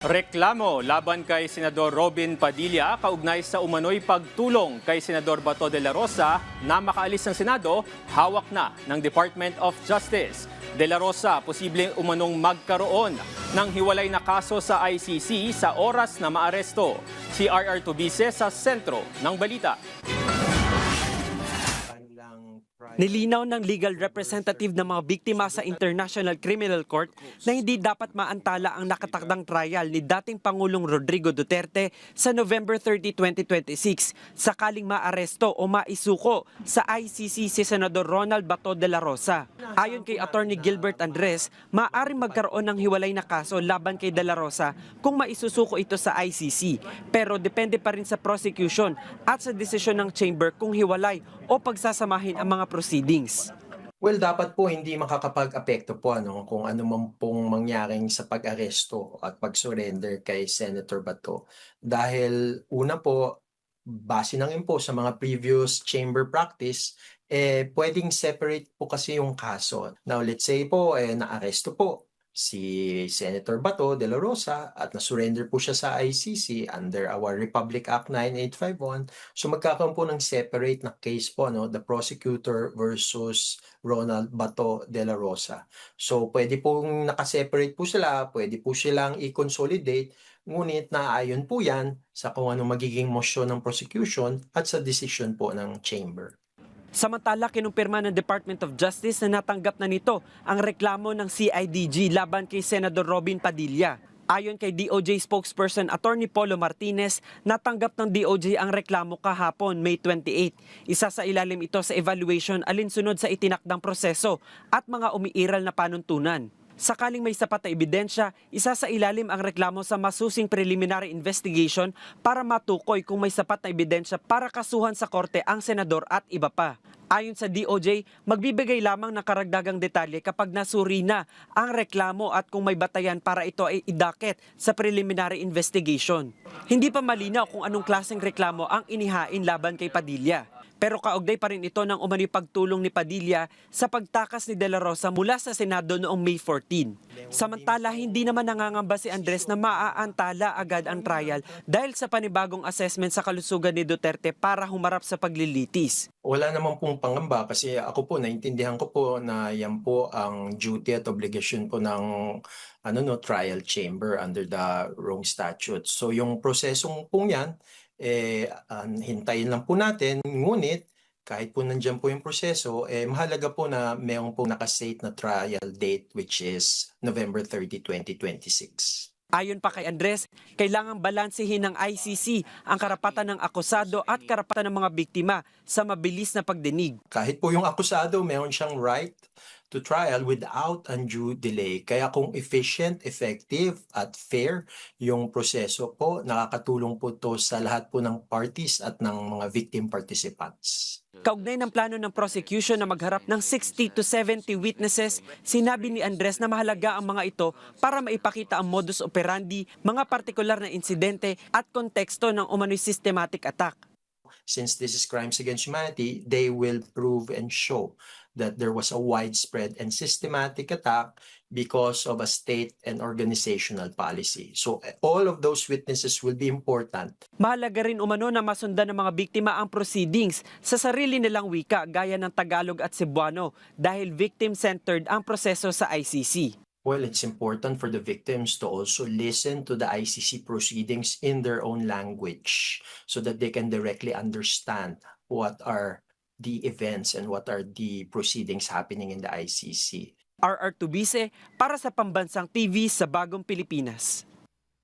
Reklamo laban kay Senador Robin Padilla kaugnay sa umano'y pagtulong kay Senador Bato de la Rosa na makaalis ng Senado, hawak na ng Department of Justice. De la Rosa posibleng umanong magkaroon ng hiwalay na kaso sa ICC sa oras na maaresto. Si RR Tubise sa sentro ng balita. Nilinaw ng legal representative ng mga biktima sa International Criminal Court na hindi dapat maantala ang nakatakdang trial ni dating Pangulong Rodrigo Duterte sa November 30, 2026 sakaling maaresto o maisuko sa ICC si Senador Ronald Bato de la Rosa. Ayon kay Attorney Gilbert Andres, maaaring magkaroon ng hiwalay na kaso laban kay de la Rosa kung maisusuko ito sa ICC. Pero depende pa rin sa prosecution at sa desisyon ng chamber kung hiwalay o pagsasamahin ang mga proceedings. Well, dapat po hindi makakapag-apekto po kung ano man pong mangyaring sa pag-aresto at pag-surrender kay Senator Bato. Dahil una po, base na rin po sa mga previous chamber practice, pwedeng separate po kasi yung kaso. Now, let's say po, naaresto po si Senator Bato de la Rosa at na-surrender po siya sa ICC under our Republic Act 9851. So magkakaroon po ng separate na case po, the prosecutor versus Ronald Bato de la Rosa. So pwede pong nakaseparate po sila, pwede po silang i-consolidate, ngunit naaayon po yan sa kung ano magiging motion ng prosecution at sa decision po ng chamber. Samantala, kinumpirma ng Department of Justice na natanggap na nito ang reklamo ng CIDG laban kay Senador Robin Padilla. Ayon kay DOJ spokesperson Attorney Polo Martinez, natanggap ng DOJ ang reklamo kahapon, May 28. Isa sa ilalim ito sa evaluation alinsunod sa itinakdang proseso at mga umiiral na panuntunan. Sakaling may sapat na ebidensya, isa sa ilalim ang reklamo sa masusing preliminary investigation para matukoy kung may sapat na ebidensya para kasuhan sa korte ang senador at iba pa. Ayon sa DOJ, magbibigay lamang ng karagdagang detalye kapag nasuri na ang reklamo at kung may batayan para ito ay idakit sa preliminary investigation. Hindi pa malinaw kung anong klaseng reklamo ang inihain laban kay Padilla. Pero kaugnay pa rin ito ng umano'y pagtulong ni Padilla sa pagtakas ni De La Rosa mula sa Senado noong May 14. Samantala, hindi naman nangangamba si Andres na maaantala agad ang trial dahil sa panibagong assessment sa kalusugan ni Duterte para humarap sa paglilitis. Wala naman pong pangamba kasi ako po, naintindihan ko po na yan po ang duty at obligation po ng trial chamber under the Rome Statute. So yung prosesong pong yan, hintayin lang po natin, ngunit kahit po nandyan po yung proseso, mahalaga po na mayroon po nakastate na trial date which is November 30, 2026. Ayon pa kay Andres, kailangang balansehin ng ICC ang karapatan ng akusado at karapatan ng mga biktima sa mabilis na pagdinig. Kahit po yung akusado, meron siyang right to trial without undue delay. Kaya kung efficient, effective at fair yung proseso po, nakakatulong po to sa lahat po ng parties at ng mga victim participants. Kaugnay ng plano ng prosecution na magharap ng 60 to 70 witnesses, sinabi ni Andres na mahalaga ang mga ito para maipakita ang modus operandi, mga partikular na insidente at konteksto ng umano'y systematic attack. Since this is crimes against humanity, they will prove and show that there was a widespread and systematic attack because of a state and organizational policy. So all of those witnesses will be important. Mahalaga rin umano na masundan ng mga biktima ang proceedings sa sarili nilang wika gaya ng Tagalog at Cebuano dahil victim-centered ang proseso sa ICC. Well, it's important for the victims to also listen to the ICC proceedings in their own language so that they can directly understand what are the events and what are the proceedings happening in the ICC. RR Tubise para sa Pambansang TV sa Bagong Pilipinas.